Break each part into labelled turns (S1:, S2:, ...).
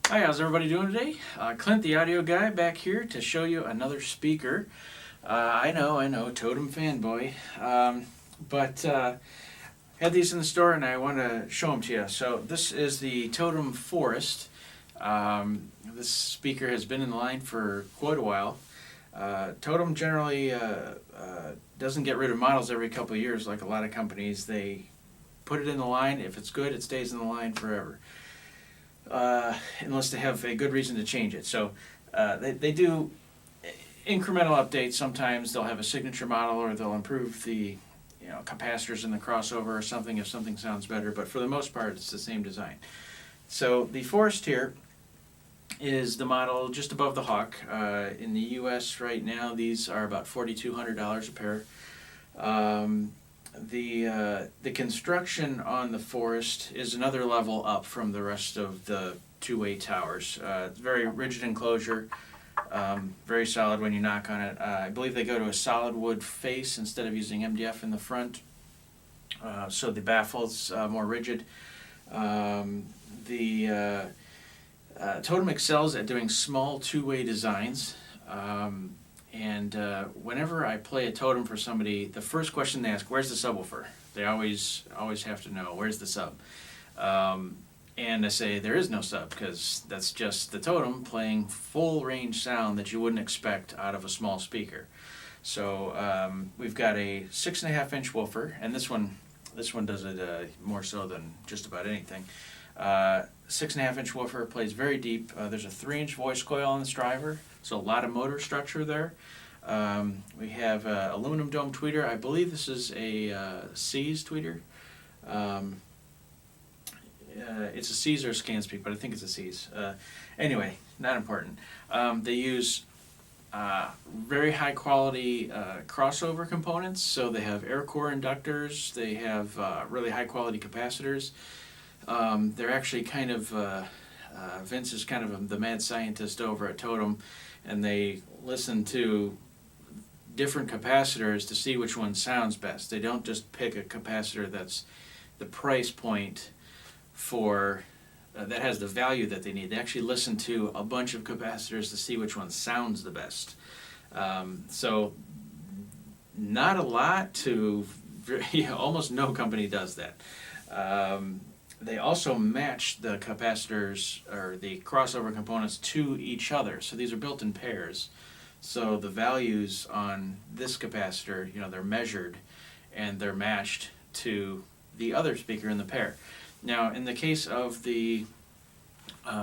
S1: Hi, how's everybody doing today? Clint the Audio Guy back here to show you another speaker. I know, Totem fanboy. But had these in the store and I want to show them to you. So this is the Totem Forest. This speaker has been in the line for quite a while. Totem generally doesn't get rid of models every couple of years like a lot of companies. They put it in the line. If it's good, it stays in the line forever. Unless they have a good reason to change it. So they do incremental updates. Sometimes they'll have a signature model or they'll improve the capacitors in the crossover or something if something sounds better, but for the most part it's the same design. So the Forest here is the model just above the Hawk. In the US right now these are about $4,200 a pair. The construction on the Forest is another level up from the rest of the two-way towers. It's very rigid enclosure, very solid when you knock on it. I believe they go to a solid wood face instead of using MDF in the front, so the baffle's more rigid. The Totem excels at doing small two-way designs. And whenever I play a Totem for somebody, the first question they ask, where's the subwoofer? They always have to know, where's the sub? And I say, there is no sub, because that's just the Totem playing full range sound that you wouldn't expect out of a small speaker. So we've got a 6.5-inch woofer, and this one does it more so than just about anything. 6.5-inch woofer, plays very deep. There's a 3-inch voice coil on this driver, so a lot of motor structure there. We have aluminum dome tweeter. I believe this is a C's tweeter. It's a C's or a ScanSpeak, but I think it's a C's. Anyway, not important. They use very high quality crossover components, so they have air core inductors, they have really high quality capacitors. They're actually kind of, Vince is kind of the mad scientist over at Totem, and they listen to different capacitors to see which one sounds best. They don't just pick a capacitor that's the price point for, that has the value that they need. They actually listen to a bunch of capacitors to see which one sounds the best. So not a lot to, almost no company does that. They also match the capacitors or the crossover components to each other. So these are built in pairs. So the values on this capacitor, they're measured and they're matched to the other speaker in the pair. Now, in the case of the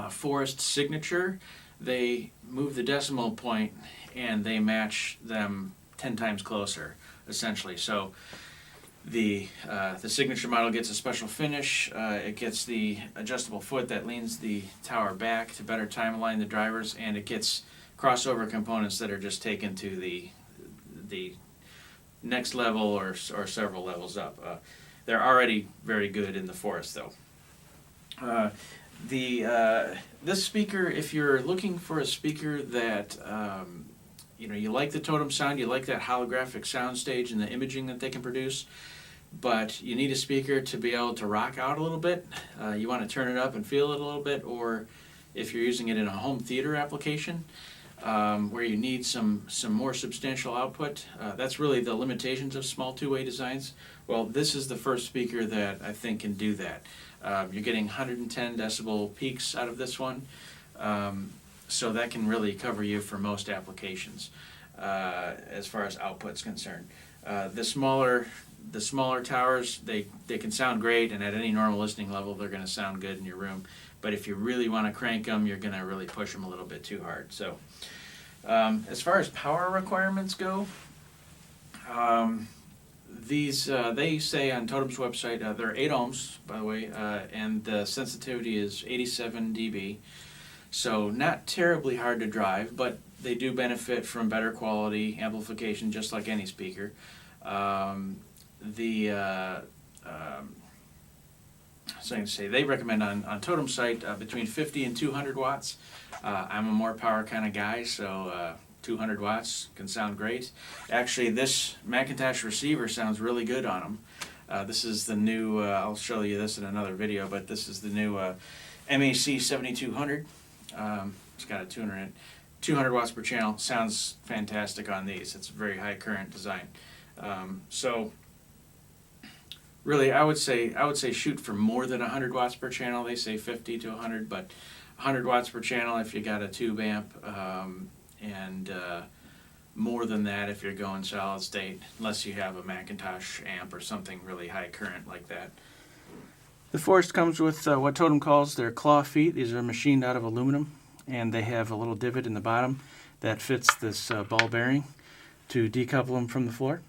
S1: Forest Signature, they move the decimal point and they match them 10 times closer, essentially. So the Signature model gets a special finish. It gets the adjustable foot that leans the tower back to better time align the drivers, and it gets crossover components that are just taken to the next level or several levels up. They're already very good in the Forest, though. This speaker, if you're looking for a speaker that you like the Totem sound, you like that holographic sound stage and the imaging that they can produce, but you need a speaker to be able to rock out a little bit. You want to turn it up and feel it a little bit, or if you're using it in a home theater application where you need some more substantial output. That's really the limitations of small two-way designs. Well, this is the first speaker that I think can do that. You're getting 110 decibel peaks out of this one. So that can really cover you for most applications as far as output's concerned. The smaller towers, they can sound great, and at any normal listening level they're going to sound good in your room. But if you really want to crank them, you're going to really push them a little bit too hard. So as far as power requirements go, these they say on Totem's website they're 8 ohms, by the way, and the sensitivity is 87 dB. So not terribly hard to drive, but they do benefit from better quality amplification, just like any speaker. So I can say they recommend on Totem's site between 50 and 200 watts. I'm a more power kind of guy, so 200 watts can sound great. Actually, this Macintosh receiver sounds really good on them. This is the new, I'll show you this in another video, but this is the new MAC 7200. It's got a 200 watts per channel. Sounds fantastic on these. It's a very high current design. So really, I would say shoot for more than 100 watts per channel. They say 50 to 100, but 100 watts per channel if you got a tube amp, and more than that if you're going solid state, unless you have a Macintosh amp or something really high current like that. The Forest comes with what Totem calls their claw feet. These are machined out of aluminum, and they have a little divot in the bottom that fits this ball bearing to decouple them from the floor.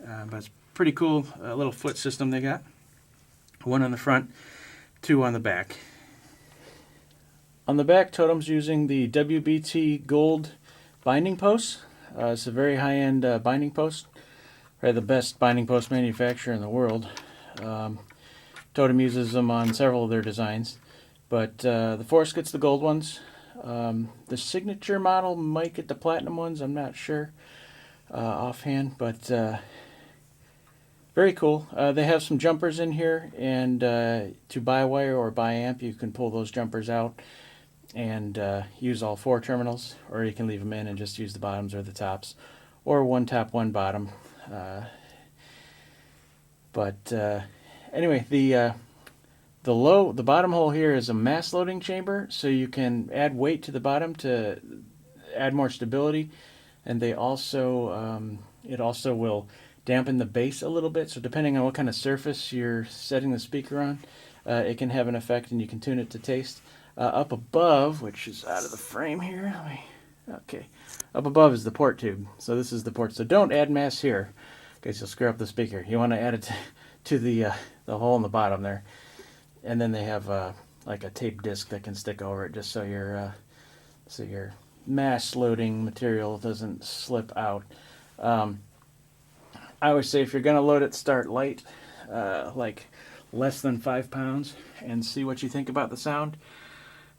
S1: But it's pretty cool little foot system they got. One on the front, two on the back. On the back, Totem's using the WBT Gold binding posts. It's a very high-end binding post. Probably the best binding post manufacturer in the world. Totem uses them on several of their designs, but the Forest gets the gold ones. The signature model might get the platinum ones. I'm not sure offhand, but very cool. They have some jumpers in here, and to buy wire or buy amp, you can pull those jumpers out and use all 4 terminals, or you can leave them in and just use the bottoms or the tops, or one top, one bottom. Anyway, the bottom hole here is a mass loading chamber, so you can add weight to the bottom to add more stability, and they also it also will dampen the bass a little bit. So depending on what kind of surface you're setting the speaker on, it can have an effect, and you can tune it to taste. Up above, which is out of the frame here, okay, up above is the port tube. So this is the port. So don't add mass here, because you'll screw up the speaker. You want to add it to the hole in the bottom there, and then they have like a tape disc that can stick over it, just so your mass loading material doesn't slip out. I always say if you're gonna load it, start light, like less than 5 pounds, and see what you think about the sound.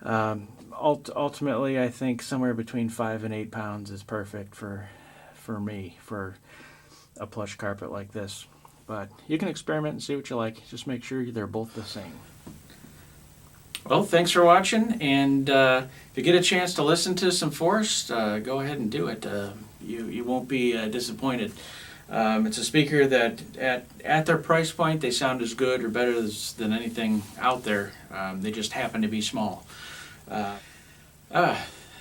S1: Ultimately, I think somewhere between 5 and 8 pounds is perfect for me for a plush carpet like this. But you can experiment and see what you like. Just make sure they're both the same. Well, thanks for watching, and if you get a chance to listen to some Forest, go ahead and do it. You won't be disappointed. It's a speaker that at their price point, they sound as good or better than anything out there. They just happen to be small.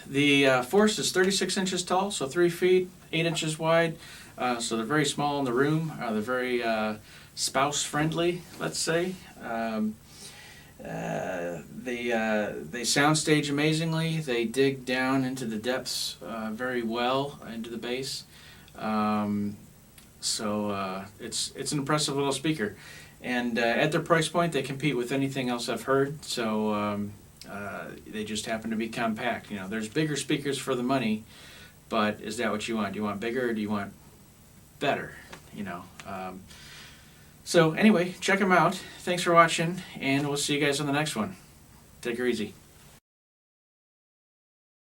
S1: The Forest is 36 inches tall, so 3 feet, 8 inches wide. So they're very small in the room. They're very spouse-friendly, let's say. They soundstage amazingly. They dig down into the depths very well into the bass. So it's an impressive little speaker. And at their price point, they compete with anything else I've heard. So they just happen to be compact. You know, there's bigger speakers for the money, but is that what you want? Do you want bigger, or do you want better? You know. So anyway, check them out. Thanks for watching, and we'll see you guys on the next one. Take her easy.